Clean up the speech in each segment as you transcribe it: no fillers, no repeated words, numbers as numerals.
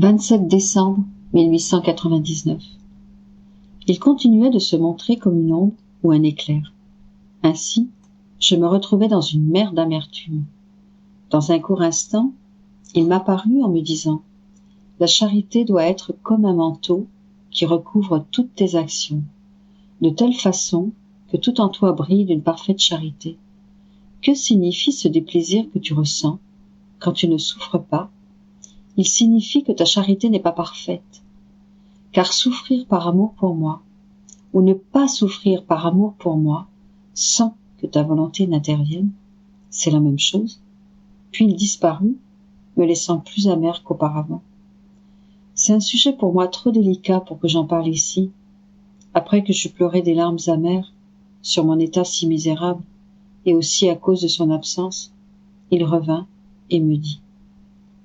27 décembre 1899. Il continuait de se montrer comme une ombre ou un éclair. Ainsi, je me retrouvais dans une mer d'amertume. Dans un court instant, il m'apparut en me disant « La charité doit être comme un manteau qui recouvre toutes tes actions, de telle façon que tout en toi brille d'une parfaite charité. Que signifie ce déplaisir que tu ressens quand tu ne souffres pas? Il signifie que ta charité n'est pas parfaite. Car souffrir par amour pour moi, ou ne pas souffrir par amour pour moi, sans que ta volonté n'intervienne, c'est la même chose. » Puis il disparut, me laissant plus amer qu'auparavant. C'est un sujet pour moi trop délicat pour que j'en parle ici, après que j'eus pleuré des larmes amères sur mon état si misérable, et aussi à cause de son absence. Il revint et me dit «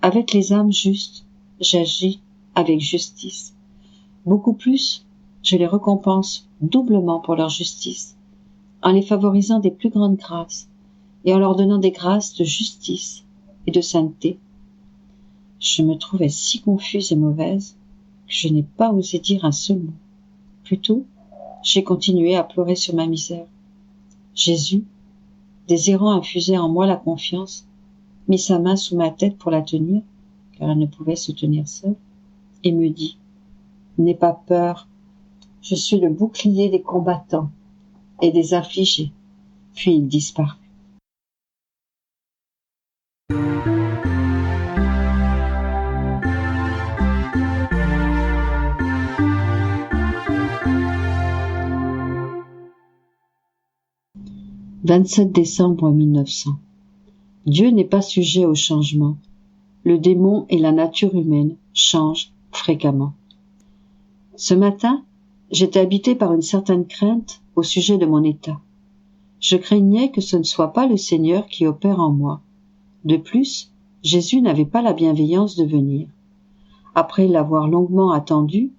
Avec les âmes justes, j'agis avec justice. Beaucoup plus, je les récompense doublement pour leur justice, en les favorisant des plus grandes grâces et en leur donnant des grâces de justice et de sainteté. » Je me trouvais si confuse et mauvaise que je n'ai pas osé dire un seul mot. Plutôt, j'ai continué à pleurer sur ma misère. Jésus, désirant infuser en moi la confiance, mit sa main sous ma tête pour la tenir, car elle ne pouvait se tenir seule, et me dit « N'aie pas peur, je suis le bouclier des combattants et des affligés. » Puis il disparut. « 27 décembre 1900. Dieu n'est pas sujet au changement. Le démon et la nature humaine changent fréquemment. Ce matin, j'étais habité par une certaine crainte au sujet de mon état. Je craignais que ce ne soit pas le Seigneur qui opère en moi. De plus, Jésus n'avait pas la bienveillance de venir. Après l'avoir longuement attendu,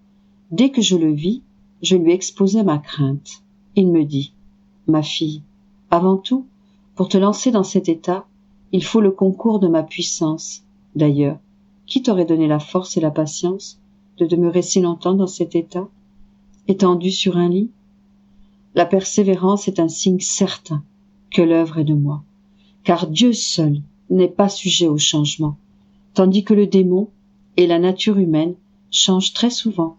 dès que je le vis, je lui exposai ma crainte. Il me dit « Ma fille, avant tout, pour te lancer dans cet état, il faut le concours de ma puissance. D'ailleurs, qui t'aurait donné la force et la patience de demeurer si longtemps dans cet état, étendu sur un lit? La persévérance est un signe certain que l'œuvre est de moi, car Dieu seul n'est pas sujet au changement, tandis que le démon et la nature humaine changent très souvent.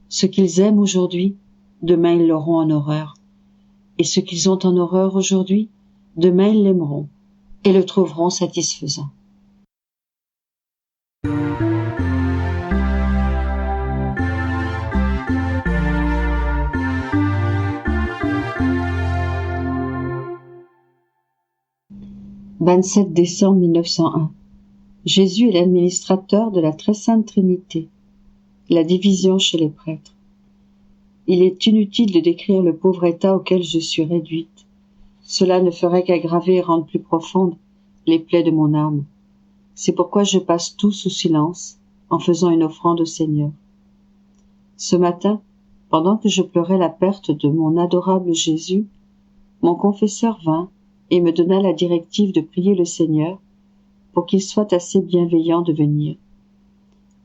Ce qu'ils aiment aujourd'hui, demain ils l'auront en horreur. Et ce qu'ils ont en horreur aujourd'hui, demain ils l'aimeront et le trouveront satisfaisant. « 27 décembre 1901. Jésus est l'administrateur de la très sainte Trinité. La division chez les prêtres. Il est inutile de décrire le pauvre état auquel je suis réduite. Cela ne ferait qu'aggraver et rendre plus profondes les plaies de mon âme. C'est pourquoi je passe tout sous silence, en faisant une offrande au Seigneur. Ce matin, pendant que je pleurais la perte de mon adorable Jésus, mon confesseur vint et me donna la directive de prier le Seigneur pour qu'il soit assez bienveillant de venir.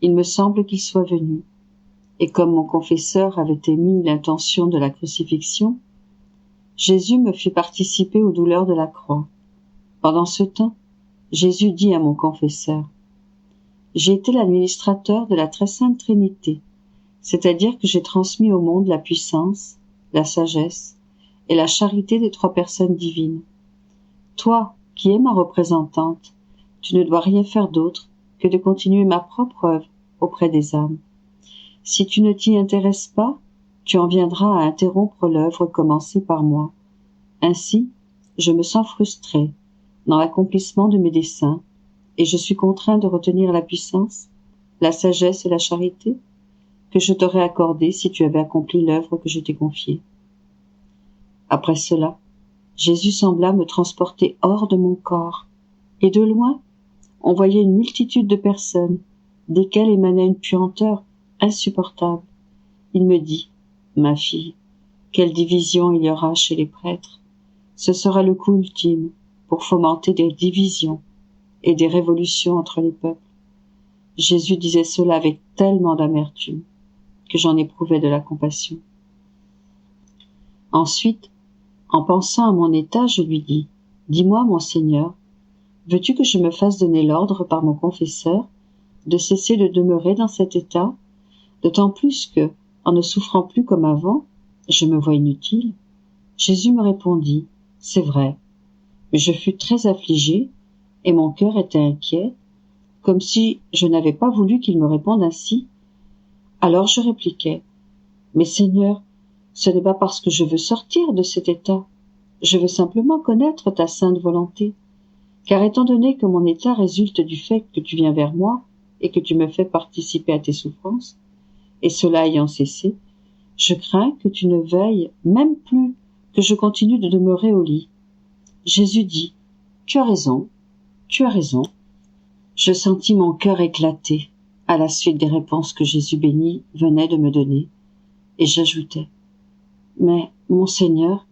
Il me semble qu'il soit venu, et comme mon confesseur avait émis l'intention de la crucifixion, Jésus me fit participer aux douleurs de la croix. Pendant ce temps, Jésus dit à mon confesseur « J'ai été l'administrateur de la très sainte Trinité, c'est-à-dire que j'ai transmis au monde la puissance, la sagesse et la charité des trois personnes divines. Toi, qui es ma représentante, tu ne dois rien faire d'autre que de continuer ma propre œuvre auprès des âmes. Si tu ne t'y intéresses pas, tu en viendras à interrompre l'œuvre commencée par moi. Ainsi, je me sens frustré dans l'accomplissement de mes desseins, et je suis contraint de retenir la puissance, la sagesse et la charité que je t'aurais accordées si tu avais accompli l'œuvre que je t'ai confiée. » Après cela, Jésus sembla me transporter hors de mon corps, et de loin, on voyait une multitude de personnes, desquelles émanait une puanteur insupportable. Il me dit « Ma fille, quelle division il y aura chez les prêtres. Ce sera le coup ultime pour fomenter des divisions et des révolutions entre les peuples. Jésus disait cela avec tellement d'amertume que j'en éprouvais de la compassion. Ensuite, en pensant à mon état, je lui dis « Dis-moi, mon Seigneur, veux-tu que je me fasse donner l'ordre par mon confesseur de cesser de demeurer dans cet état, d'autant plus que, en ne souffrant plus comme avant, je me vois inutile ?» Jésus me répondit « C'est vrai, mais je fus très affligé et mon cœur était inquiet, comme si je n'avais pas voulu qu'il me réponde ainsi. Alors je répliquai « Mais Seigneur, ce n'est pas parce que je veux sortir de cet état, je veux simplement connaître ta sainte volonté. Car étant donné que mon état résulte du fait que tu viens vers moi et que tu me fais participer à tes souffrances, et cela ayant cessé, je crains que tu ne veuilles même plus que je continue de demeurer au lit. » Jésus dit « Tu as raison, tu as raison. » Je sentis mon cœur éclater à la suite des réponses que Jésus béni venait de me donner, et j'ajoutai « Mais, mon Seigneur,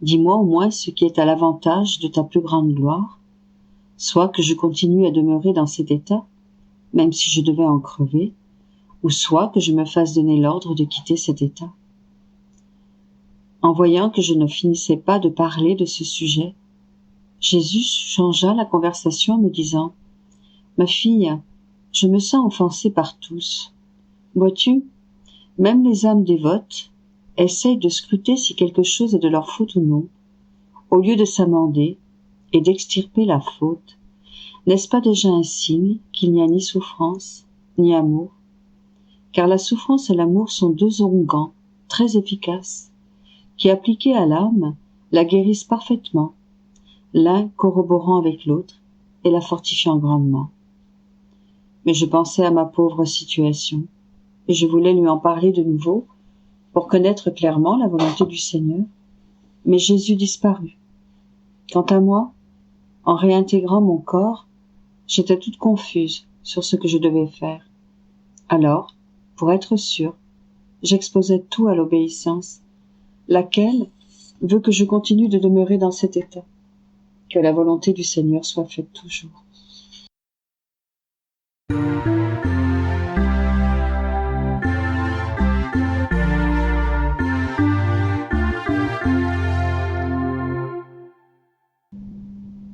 dis-moi au moins ce qui est à l'avantage de ta plus grande gloire, soit que je continue à demeurer dans cet état, même si je devais en crever, ou soit que je me fasse donner l'ordre de quitter cet état. » En voyant que je ne finissais pas de parler de ce sujet, Jésus changea la conversation en me disant « Ma fille, je me sens offensé par tous. Vois-tu, même les âmes dévotes essayent de scruter si quelque chose est de leur faute ou non, au lieu de s'amender et d'extirper la faute. N'est-ce pas déjà un signe qu'il n'y a ni souffrance, ni amour? Car la souffrance et l'amour sont deux onguents très efficaces, qui, appliqués à l'âme, la guérissent parfaitement, l'un corroborant avec l'autre et la fortifiant grandement. Mais je pensais à ma pauvre situation, et je voulais lui en parler de nouveau, pour connaître clairement la volonté du Seigneur. Mais Jésus disparut. Quant à moi, en réintégrant mon corps, j'étais toute confuse sur ce que je devais faire. Alors, pour être sûre, j'exposais tout à l'obéissance, laquelle veut que je continue de demeurer dans cet état. Que la volonté du Seigneur soit faite toujours. «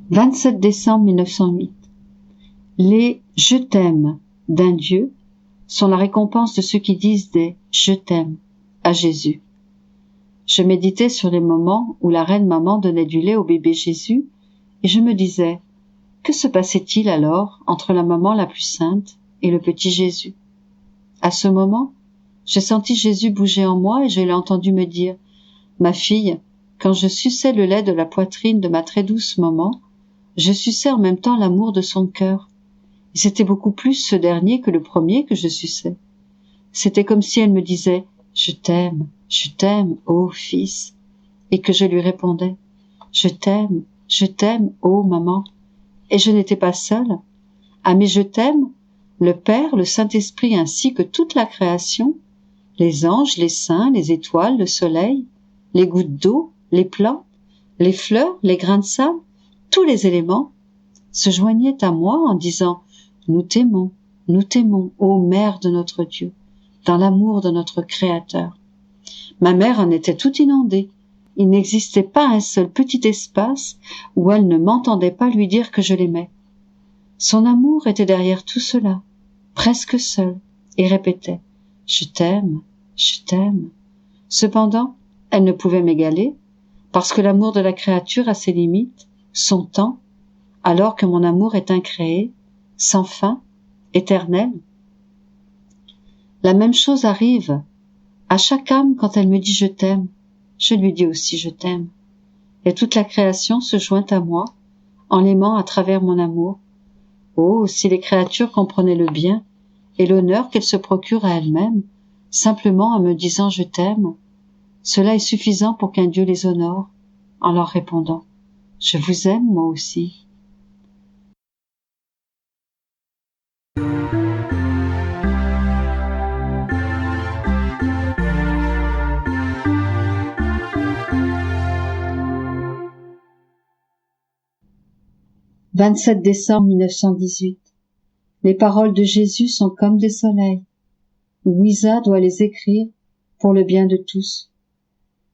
27 décembre 1908. Les « je t'aime » d'un Dieu sont la récompense de ceux qui disent des « je t'aime » à Jésus. Je méditais sur les moments où la reine maman donnait du lait au bébé Jésus et je me disais, que se passait-il alors entre la maman la plus sainte et le petit Jésus? À ce moment, j'ai senti Jésus bouger en moi et je l'ai entendu me dire, « Ma fille, quand je suçais le lait de la poitrine de ma très douce maman, je suçais en même temps l'amour de son cœur. Et c'était beaucoup plus ce dernier que le premier que je suçais. C'était comme si elle me disait « Je t'aime, ô fils », et que je lui répondais « je t'aime, ô maman ». Et je n'étais pas seule. À mes je t'aime, le Père, le Saint-Esprit ainsi que toute la création, les anges, les saints, les étoiles, le soleil, les gouttes d'eau, les plantes, les fleurs, les grains de sable, tous les éléments, se joignaient à moi en disant « Nous t'aimons, ô Mère de notre Dieu, dans l'amour de notre Créateur ». Ma mère en était toute inondée. Il n'existait pas un seul petit espace où elle ne m'entendait pas lui dire que je l'aimais. Son amour était derrière tout cela, presque seul, et répétait « Je t'aime, je t'aime ». Cependant, elle ne pouvait m'égaler, parce que l'amour de la créature a ses limites, son temps, alors que mon amour est incréé, sans fin, éternel. La même chose arrive à chaque âme quand elle me dit « je t'aime », je lui dis aussi « je t'aime ». Et toute la création se joint à moi, en l'aimant à travers mon amour. Oh, si les créatures comprenaient le bien et l'honneur qu'elles se procurent à elles-mêmes, simplement en me disant « je t'aime », cela est suffisant pour qu'un Dieu les honore, en leur répondant « je vous aime moi aussi ». « 27 décembre 1918. Les paroles de Jésus sont comme des soleils. Louisa doit les écrire pour le bien de tous.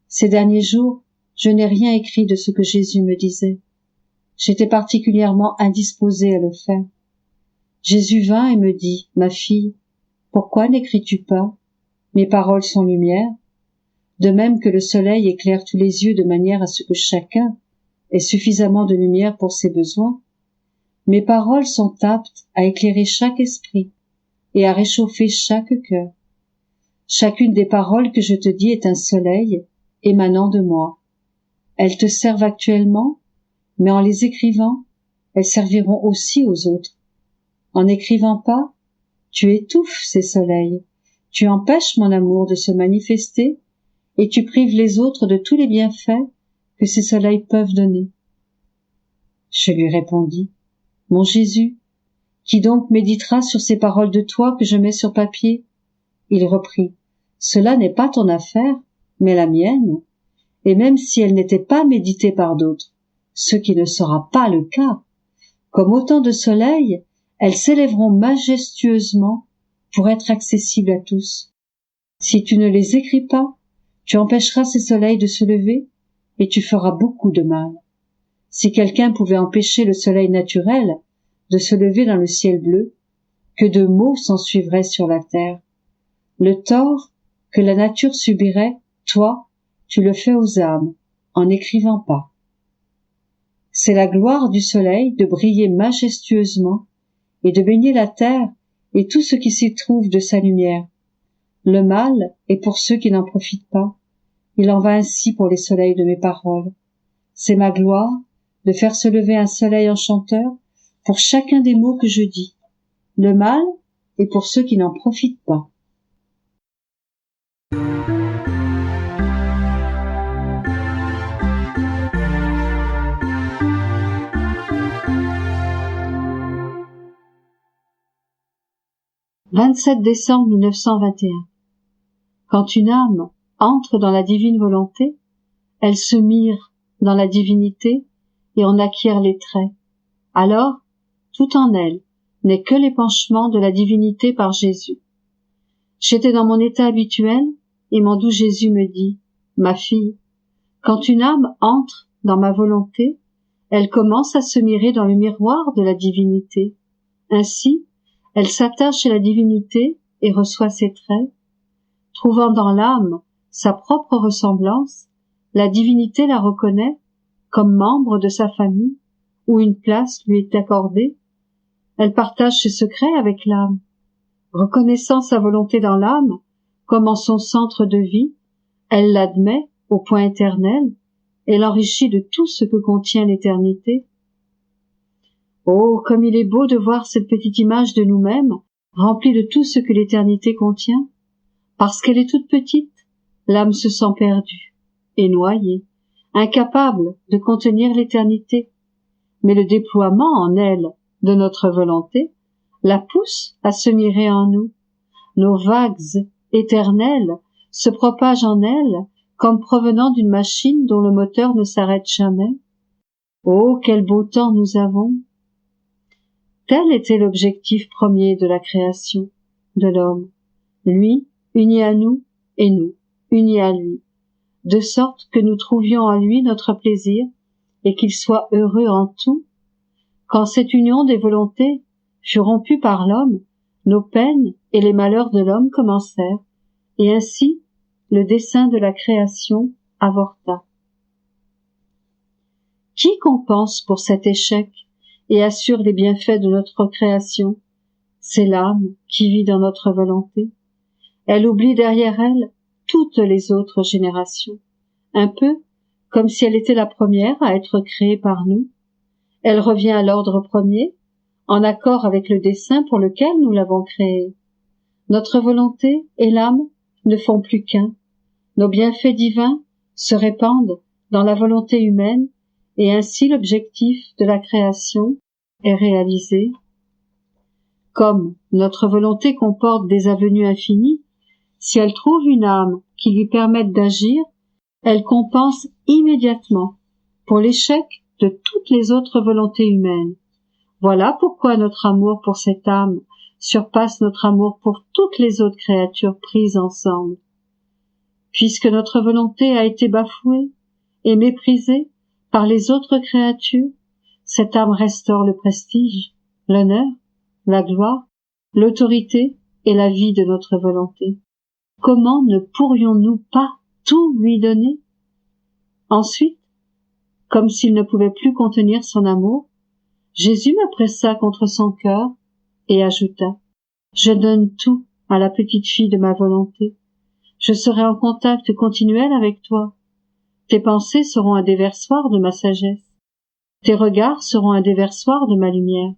Ces derniers jours, je n'ai rien écrit de ce que Jésus me disait. J'étais particulièrement indisposée à le faire. Jésus vint et me dit, « Ma fille, pourquoi n'écris-tu pas? Mes paroles sont lumière. » De même que le soleil éclaire tous les yeux de manière à ce que chacun ait suffisamment de lumière pour ses besoins, mes paroles sont aptes à éclairer chaque esprit et à réchauffer chaque cœur. Chacune des paroles que je te dis est un soleil émanant de moi. Elles te servent actuellement, mais en les écrivant, elles serviront aussi aux autres. En n'écrivant pas, tu étouffes ces soleils, tu empêches mon amour de se manifester et tu prives les autres de tous les bienfaits que ces soleils peuvent donner. Je lui répondis, « Mon Jésus, qui donc méditera sur ces paroles de toi que je mets sur papier ?» Il reprit, « Cela n'est pas ton affaire, mais la mienne, et même si elle n'était pas méditée par d'autres, ce qui ne sera pas le cas, comme autant de soleils, elles s'élèveront majestueusement pour être accessibles à tous. Si tu ne les écris pas, tu empêcheras ces soleils de se lever et tu feras beaucoup de mal. Si quelqu'un pouvait empêcher le soleil naturel de se lever dans le ciel bleu, que de maux s'ensuivraient sur la terre. Le tort que la nature subirait, toi, tu le fais aux âmes, en n'écrivant pas. C'est la gloire du soleil de briller majestueusement et de baigner la terre et tout ce qui s'y trouve de sa lumière. Le mal est pour ceux qui n'en profitent pas. Il en va ainsi pour les soleils de mes paroles. C'est ma gloire de faire se lever un soleil enchanteur pour chacun des mots que je dis. Le mal est pour ceux qui n'en profitent pas. « 27 décembre 1921. Quand une âme entre dans la divine volonté, elle se mire dans la divinité et en acquiert les traits. Alors, tout en elle n'est que l'épanchement de la divinité par Jésus. J'étais dans mon état habituel et mon doux Jésus me dit, « Ma fille, quand une âme entre dans ma volonté, elle commence à se mirer dans le miroir de la divinité. Ainsi, elle s'attache à la divinité et reçoit ses traits. Trouvant dans l'âme sa propre ressemblance, la divinité la reconnaît comme membre de sa famille où une place lui est accordée. Elle partage ses secrets avec l'âme. Reconnaissant sa volonté dans l'âme comme en son centre de vie, elle l'admet au point éternel et l'enrichit de tout ce que contient l'éternité. Oh, comme il est beau de voir cette petite image de nous-mêmes remplie de tout ce que l'éternité contient. Parce qu'elle est toute petite, l'âme se sent perdue et noyée, incapable de contenir l'éternité. Mais le déploiement en elle de notre volonté la pousse à se mirer en nous. Nos vagues éternelles se propagent en elle comme provenant d'une machine dont le moteur ne s'arrête jamais. Oh, quel beau temps nous avons! Tel était l'objectif premier de la création de l'homme, lui uni à nous et nous unis à lui, de sorte que nous trouvions en lui notre plaisir et qu'il soit heureux en tout. Quand cette union des volontés fut rompue par l'homme, nos peines et les malheurs de l'homme commencèrent, et ainsi le dessein de la création avorta. Qui compense pour cet échec et assure les bienfaits de notre création? C'est l'âme qui vit dans notre volonté. Elle oublie derrière elle toutes les autres générations, un peu comme si elle était la première à être créée par nous. Elle revient à l'ordre premier, en accord avec le dessein pour lequel nous l'avons créée. Notre volonté et l'âme ne font plus qu'un. Nos bienfaits divins se répandent dans la volonté humaine et ainsi l'objectif de la création est réalisé. Comme notre volonté comporte des avenues infinies, si elle trouve une âme qui lui permette d'agir, elle compense immédiatement pour l'échec de toutes les autres volontés humaines. Voilà pourquoi notre amour pour cette âme surpasse notre amour pour toutes les autres créatures prises ensemble. Puisque notre volonté a été bafouée et méprisée par les autres créatures, cette âme restaure le prestige, l'honneur, la gloire, l'autorité et la vie de notre volonté. Comment ne pourrions-nous pas tout lui donner? Ensuite, comme s'il ne pouvait plus contenir son amour, Jésus me pressa contre son cœur et ajouta: Je donne tout à la petite fille de ma volonté. Je serai en contact continuel avec toi. Tes pensées seront un déversoir de ma sagesse. Tes regards seront un déversoir de ma lumière.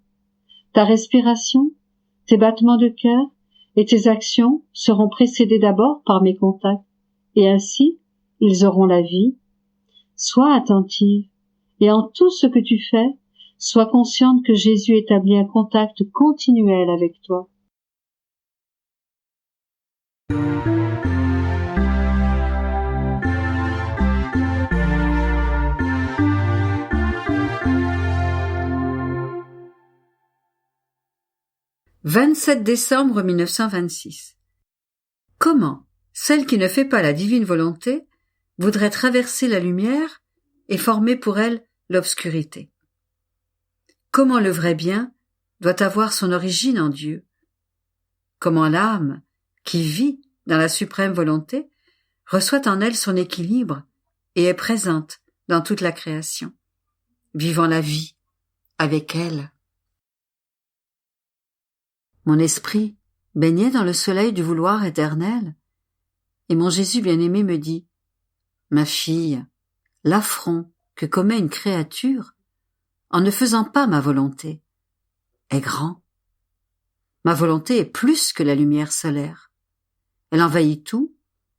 Ta respiration, tes battements de cœur et tes actions seront précédés d'abord par mes contacts, et ainsi ils auront la vie. Sois attentive, et en tout ce que tu fais, sois consciente que Jésus établit un contact continuel avec toi. « 27 décembre 1926. Comment celle qui ne fait pas la divine volonté voudrait traverser la lumière et former pour elle l'obscurité? Comment le vrai bien doit avoir son origine en Dieu? Comment l'âme, qui vit dans la suprême volonté, reçoit en elle son équilibre et est présente dans toute la création, vivant la vie avec elle? Mon esprit baignait dans le soleil du vouloir éternel, et mon Jésus bien-aimé me dit: Ma fille, l'affront que commet une créature en ne faisant pas ma volonté est grand. Ma volonté est plus que la lumière solaire. Elle envahit tout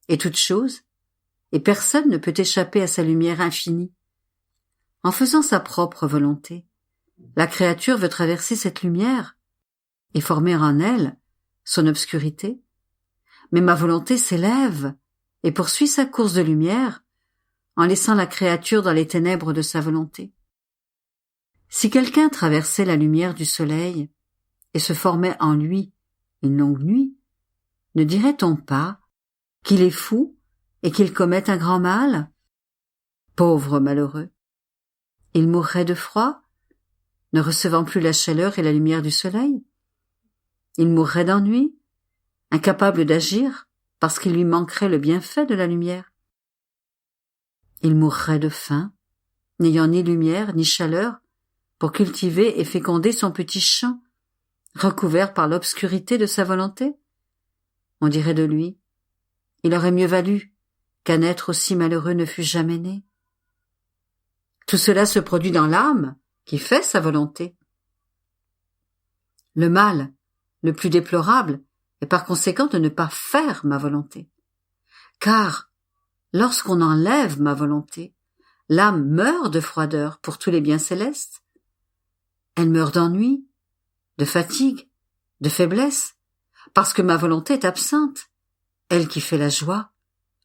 et toute chose, et personne ne peut échapper à sa lumière infinie. En faisant sa propre volonté, la créature veut traverser cette lumière et former en elle son obscurité, mais ma volonté s'élève et poursuit sa course de lumière en laissant la créature dans les ténèbres de sa volonté. Si quelqu'un traversait la lumière du soleil et se formait en lui une longue nuit, ne dirait-on pas qu'il est fou et qu'il commet un grand mal? Pauvre malheureux! Il mourrait de froid, ne recevant plus la chaleur et la lumière du soleil. Il mourrait d'ennui, incapable d'agir parce qu'il lui manquerait le bienfait de la lumière. Il mourrait de faim, n'ayant ni lumière ni chaleur pour cultiver et féconder son petit champ, recouvert par l'obscurité de sa volonté. On dirait de lui: il aurait mieux valu qu'un être aussi malheureux ne fût jamais né. Tout cela se produit dans l'âme qui fait sa volonté. Le mal le plus déplorable est par conséquent de ne pas faire ma volonté. Car, lorsqu'on enlève ma volonté, l'âme meurt de froideur pour tous les biens célestes. Elle meurt d'ennui, de fatigue, de faiblesse, parce que ma volonté est absente, elle qui fait la joie,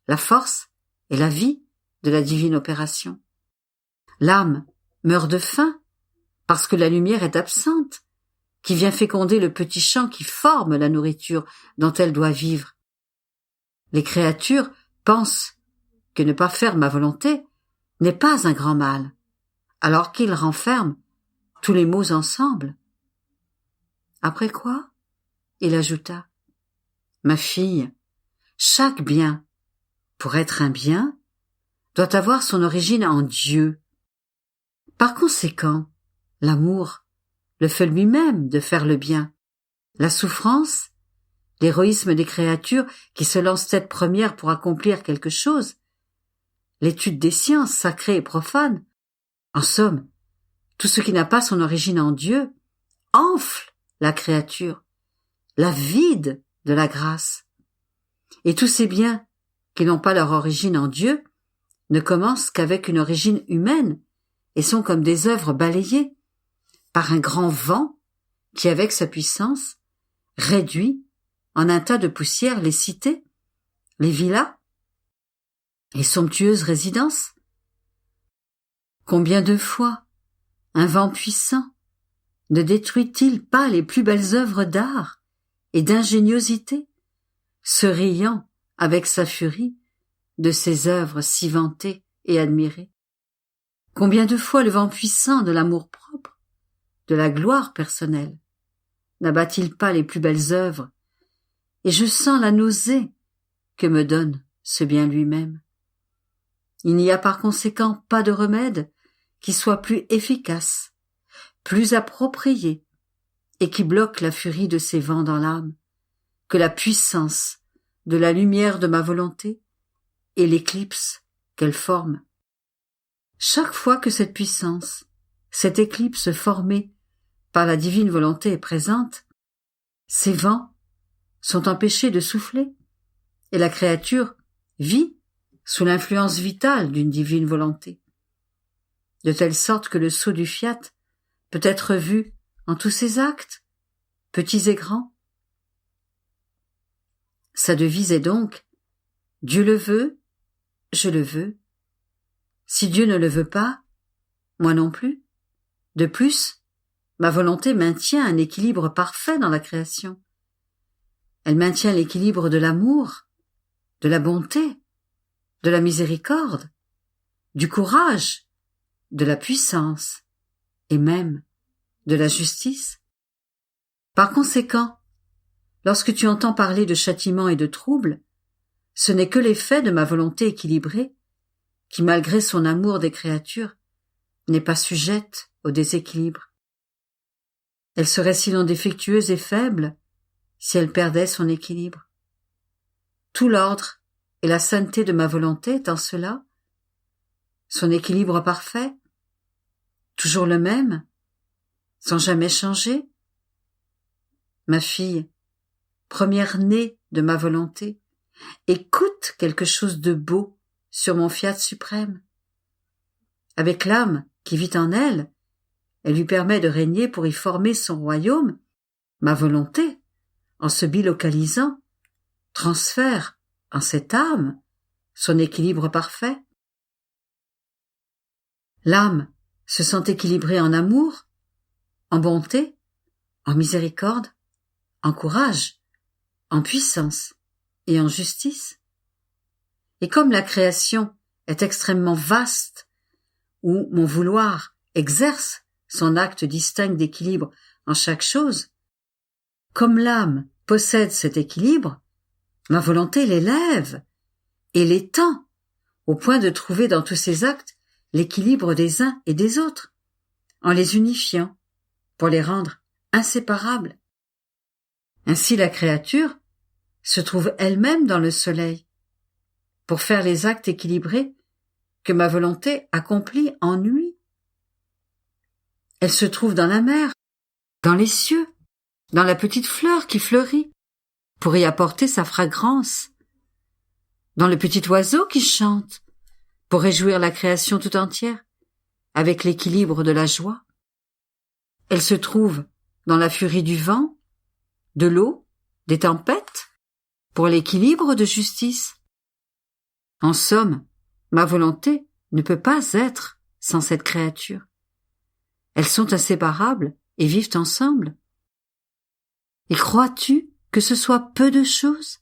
la force et la vie de la divine opération. L'âme meurt de faim, parce que la lumière est absente, qui vient féconder le petit champ qui forme la nourriture dont elle doit vivre. Les créatures pensent que ne pas faire ma volonté n'est pas un grand mal, alors qu'ils renferment tous les maux ensemble. Après quoi, il ajouta: Ma fille, chaque bien, pour être un bien, doit avoir son origine en Dieu. Par conséquent, l'amour, le fait lui-même de faire le bien, la souffrance, l'héroïsme des créatures qui se lancent tête première pour accomplir quelque chose, l'étude des sciences sacrées et profanes, en somme, tout ce qui n'a pas son origine en Dieu, enfle la créature, la vide de la grâce. Et tous ces biens qui n'ont pas leur origine en Dieu ne commencent qu'avec une origine humaine et sont comme des œuvres balayées par un grand vent qui, avec sa puissance, réduit en un tas de poussière les cités, les villas, les somptueuses résidences. Combien de fois un vent puissant, ne détruit-il pas les plus belles œuvres d'art et d'ingéniosité, se riant avec sa furie de ces œuvres si vantées et admirées? Combien de fois le vent puissant de l'amour-propre, de la gloire personnelle, n'abat-il pas les plus belles œuvres, et je sens la nausée que me donne ce bien lui-même. Il n'y a par conséquent pas de remède qui soit plus efficace, plus approprié, et qui bloque la furie de ces vents dans l'âme, que la puissance de la lumière de ma volonté et l'éclipse qu'elle forme. Chaque fois que cette puissance, cette éclipse formée par la divine volonté est présente, ces vents sont empêchés de souffler, et la créature vit sous l'influence vitale d'une divine volonté, de telle sorte que le sceau du fiat peut être vu en tous ses actes, petits et grands. Sa devise est donc « Dieu le veut, je le veux. Si Dieu ne le veut pas, moi non plus. De plus, ma volonté maintient un équilibre parfait dans la création. Elle maintient l'équilibre de l'amour, de la bonté, de la miséricorde, du courage, de la puissance et même de la justice. Par conséquent, lorsque tu entends parler de châtiment et de trouble, ce n'est que l'effet de ma volonté équilibrée qui, malgré son amour des créatures, n'est pas sujette au déséquilibre. Elle serait sinon défectueuse et faible si elle perdait son équilibre. Tout l'ordre et la sainteté de ma volonté est en cela, son équilibre parfait, toujours le même, sans jamais changer. Ma fille, première-née de ma volonté, écoute quelque chose de beau sur mon fiat suprême. Avec l'âme qui vit en elle, elle lui permet de régner pour y former son royaume. Ma volonté, en se bilocalisant, transfère en cette âme son équilibre parfait. L'âme se sent équilibrée en amour, en bonté, en miséricorde, en courage, en puissance et en justice. Et comme la création est extrêmement vaste, où mon vouloir exerce son acte distinct d'équilibre en chaque chose, comme l'âme possède cet équilibre, ma volonté l'élève et l'étend au point de trouver dans tous ses actes l'équilibre des uns et des autres, en les unifiant pour les rendre inséparables. Ainsi la créature se trouve elle-même dans le soleil pour faire les actes équilibrés que ma volonté accomplit en nuit. Elle se trouve dans la mer, dans les cieux, dans la petite fleur qui fleurit pour y apporter sa fragrance, dans le petit oiseau qui chante pour réjouir la création tout entière avec l'équilibre de la joie. Elle se trouve dans la furie du vent, de l'eau, des tempêtes, pour l'équilibre de justice. En somme, ma volonté ne peut pas être sans cette créature. Elles sont inséparables et vivent ensemble. Et crois-tu que ce soit peu de choses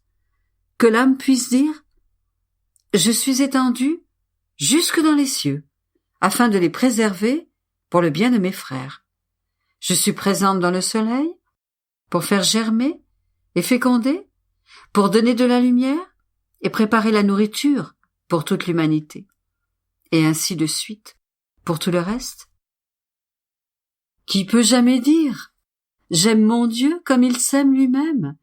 que l'âme puisse dire « Je suis étendue jusque dans les cieux, afin de les préserver pour le bien de mes frères. Je suis présente dans le soleil pour faire germer et féconder, pour donner de la lumière et préparer la nourriture pour toute l'humanité. Et ainsi de suite pour tout le reste. Qui peut jamais dire « J'aime mon Dieu comme il s'aime lui-même.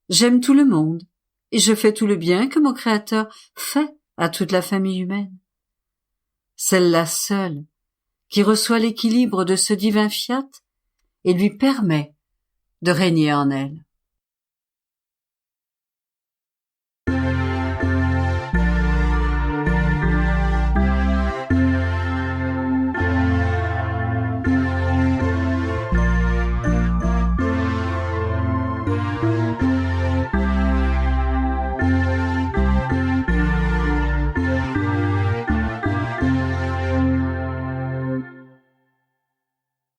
J'aime tout le monde et je fais tout le bien que mon Créateur fait à toute la famille humaine. » Celle-là seule qui reçoit l'équilibre de ce divin fiat et lui permet de régner en elle.